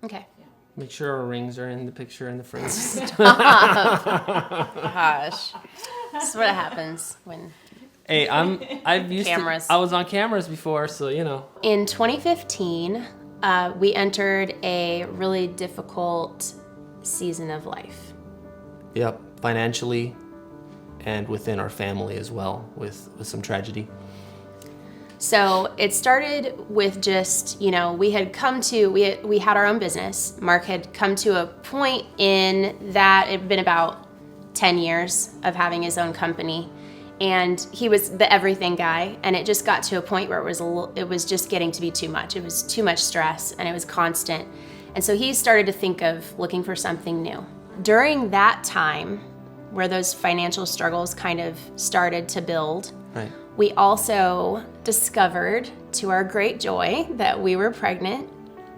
Okay. Make sure our rings are in the picture in the frame. Gosh. This is what happens when... Hey, I've used Cameras. I was on cameras before, so you know. In 2015, we entered a really difficult season of life. Yep, financially and within our family as well, with some tragedy. So it started with just, we had our own business. Mark had come to a point in that it had been about 10 years of having his own company. And he was the everything guy, and it just got to a point where it was just getting to be too much. It was too much stress, and it was constant. And so he started to think of looking for something new. During that time, where those financial struggles kind of started to build, Right. We also discovered, to our great joy, that we were pregnant.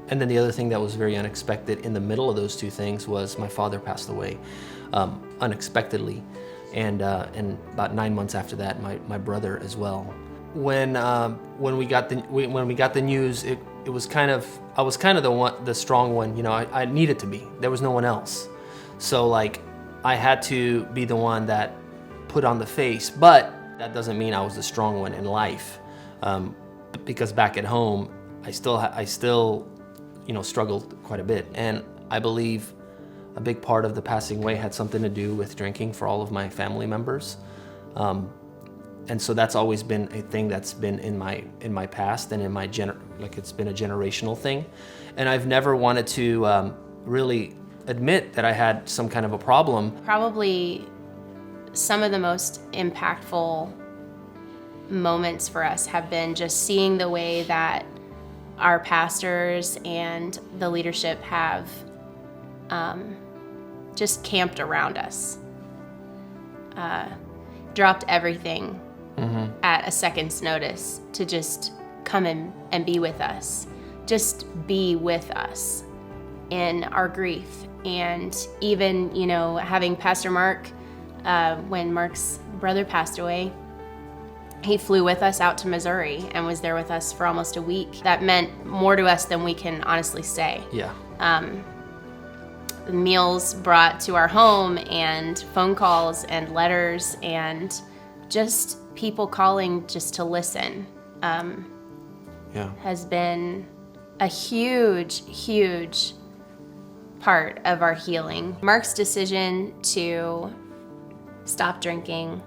And then the other thing that was very unexpected in the middle of those two things was my father passed away unexpectedly. And about 9 months after that, my brother as well. When we got the news, it was I was kind of the strong one. I needed to be. There was no one else, so I had to be the one that put on the face. But that doesn't mean I was the strong one in life, because back at home, I still struggled quite a bit, and I believe a big part of the passing away had something to do with drinking for all of my family members. And so that's always been a thing that's been in my past and in my it's been a generational thing. And I've never wanted to really admit that I had some kind of a problem. Probably some of the most impactful moments for us have been just seeing the way that our pastors and the leadership have just camped around us, dropped everything at a second's notice to just come in and be with us, just be with us in our grief. And even, having Pastor Mark, when Mark's brother passed away, he flew with us out to Missouri and was there with us for almost a week. That meant more to us than we can honestly say. Yeah. Meals brought to our home, and phone calls and letters, and just people calling just to listen has been a huge part of our healing. Mark's decision to stop drinking,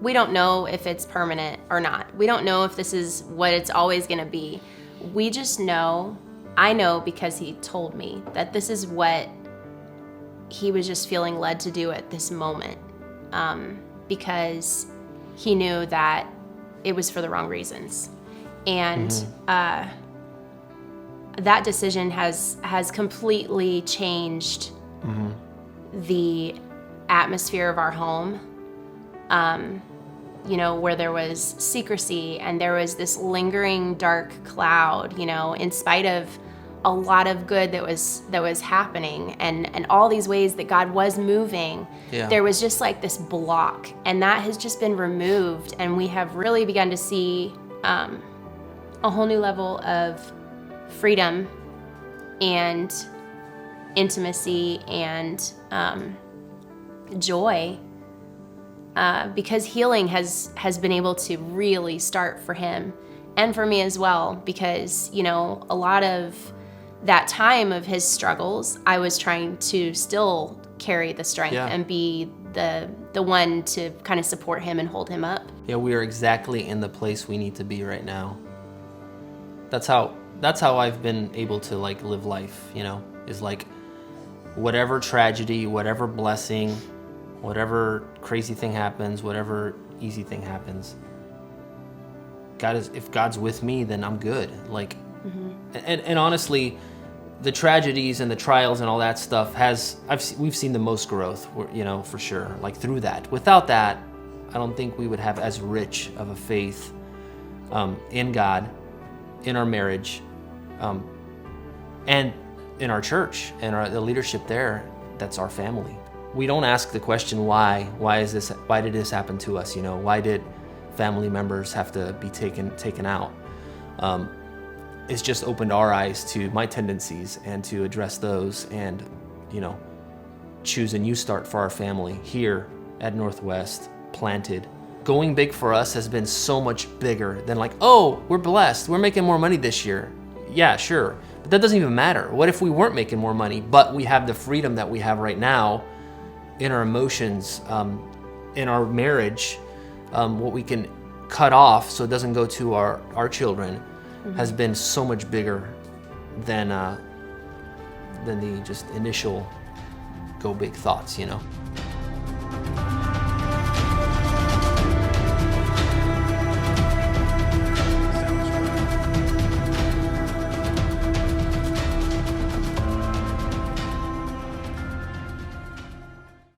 we don't know if it's permanent or not. We don't know if this is what it's always going to be. We just know, I know because he told me, that this is what he was just feeling led to do at this moment, because he knew that it was for the wrong reasons. And that decision has completely changed the atmosphere of our home, where there was secrecy and there was this lingering dark cloud, in spite of a lot of good that was happening and all these ways that God was moving. Yeah. There was just like this block, and that has just been removed, and we have really begun to see a whole new level of freedom and intimacy and joy, because healing has been able to really start for him and for me as well, because a lot of that time of his struggles, I was trying to still carry the strength and be the one to kind of support him and hold him up. Yeah, we are exactly in the place we need to be right now. That's how I've been able to live life, is whatever tragedy, whatever blessing, whatever crazy thing happens, whatever easy thing happens, if God's with me, then I'm good. And honestly, the tragedies and the trials and all that stuff we've seen the most growth, for sure. Through that. Without that, I don't think we would have as rich of a faith in God, in our marriage, and in our church and the leadership there. That's our family. We don't ask the question why did this happen to us? Why did family members have to be taken out? it's just opened our eyes to my tendencies and to address those and, choose a new start for our family here at Northwest, planted. Going big for us has been so much bigger than like, oh, we're blessed, we're making more money this year. Yeah, sure, but that doesn't even matter. What if we weren't making more money, but we have the freedom that we have right now in our emotions, in our marriage, what we can cut off so it doesn't go to our children has been so much bigger than the just initial go big thoughts,